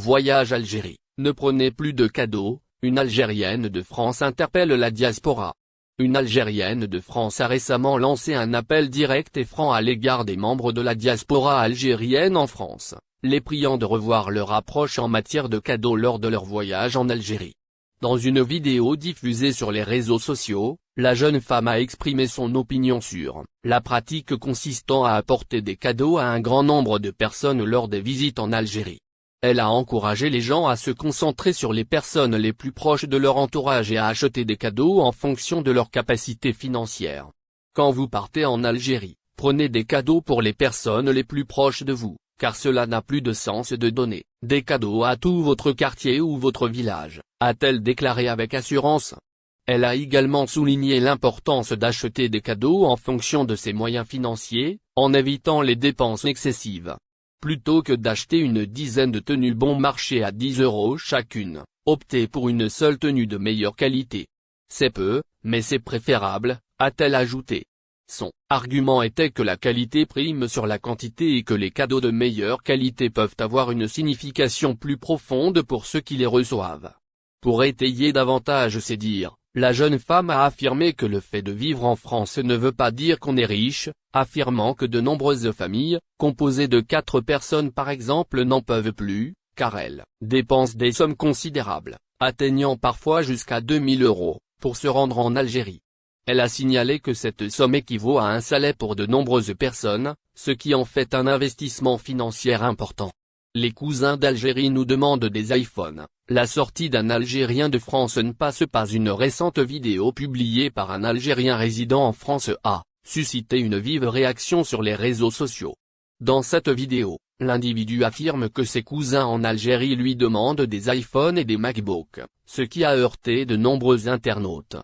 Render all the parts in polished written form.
Voyage Algérie, ne prenez plus de cadeaux, une Algérienne de France interpelle la diaspora. Une Algérienne de France a récemment lancé un appel direct et franc à l'égard des membres de la diaspora algérienne en France, les priant de revoir leur approche en matière de cadeaux lors de leur voyage en Algérie. Dans une vidéo diffusée sur les réseaux sociaux, la jeune femme a exprimé son opinion sur la pratique consistant à apporter des cadeaux à un grand nombre de personnes lors des visites en Algérie. Elle a encouragé les gens à se concentrer sur les personnes les plus proches de leur entourage et à acheter des cadeaux en fonction de leur capacité financière. Quand vous partez en Algérie, prenez des cadeaux pour les personnes les plus proches de vous, car cela n'a plus de sens de donner des cadeaux à tout votre quartier ou votre village, a-t-elle déclaré avec assurance. Elle a également souligné l'importance d'acheter des cadeaux en fonction de ses moyens financiers, en évitant les dépenses excessives. Plutôt que d'acheter une dizaine de tenues bon marché à 10 € chacune, optez pour une seule tenue de meilleure qualité. C'est peu, mais c'est préférable, a-t-elle ajouté. Son argument était que la qualité prime sur la quantité et que les cadeaux de meilleure qualité peuvent avoir une signification plus profonde pour ceux qui les reçoivent. Pour étayer davantage ses dires, la jeune femme a affirmé que le fait de vivre en France ne veut pas dire qu'on est riche, affirmant que de nombreuses familles, composées de 4 personnes par exemple n'en peuvent plus, car elles dépensent des sommes considérables, atteignant parfois jusqu'à 2000 €, pour se rendre en Algérie. Elle a signalé que cette somme équivaut à un salaire pour de nombreuses personnes, ce qui en fait un investissement financier important. Les cousins d'Algérie nous demandent des iPhones. La sortie d'un Algérien de France ne passe pas. Une récente vidéo publiée par un Algérien résidant en France a suscité une vive réaction sur les réseaux sociaux. Dans cette vidéo, l'individu affirme que ses cousins en Algérie lui demandent des iPhones et des MacBooks, ce qui a heurté de nombreux internautes.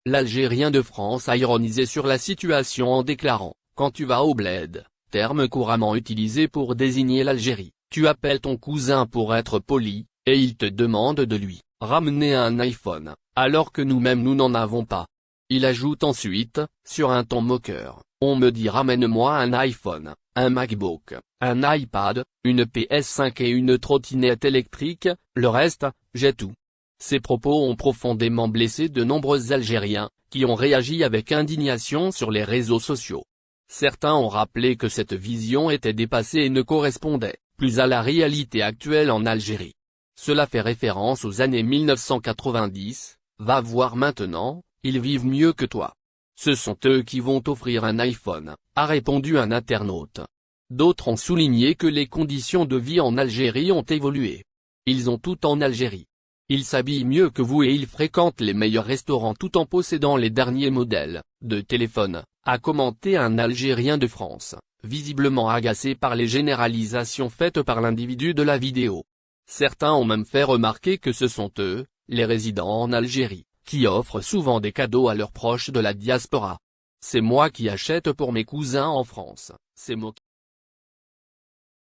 L'Algérien de France a ironisé sur la situation en déclarant « Quand tu vas au bled », terme couramment utilisé pour désigner l'Algérie, tu appelles ton cousin pour être poli, et il te demande de lui ramener un iPhone, alors que nous-mêmes nous n'en avons pas. Il ajoute ensuite, sur un ton moqueur, on me dit ramène-moi un iPhone, un MacBook, un iPad, une PS5 et une trottinette électrique, le reste, j'ai tout. Ces propos ont profondément blessé de nombreux Algériens, qui ont réagi avec indignation sur les réseaux sociaux. Certains ont rappelé que cette vision était dépassée et ne correspondait plus à la réalité actuelle en Algérie. Cela fait référence aux années 1990, va voir maintenant, ils vivent mieux que toi. Ce sont eux qui vont t'offrir un iPhone, a répondu un internaute. D'autres ont souligné que les conditions de vie en Algérie ont évolué. Ils ont tout en Algérie. Ils s'habillent mieux que vous et ils fréquentent les meilleurs restaurants tout en possédant les derniers modèles de téléphone, a commenté un Algérien de France, visiblement agacé par les généralisations faites par l'individu de la vidéo. Certains ont même fait remarquer que ce sont eux, les résidents en Algérie, qui offrent souvent des cadeaux à leurs proches de la diaspora. C'est moi qui achète pour mes cousins en France, c'est moqué.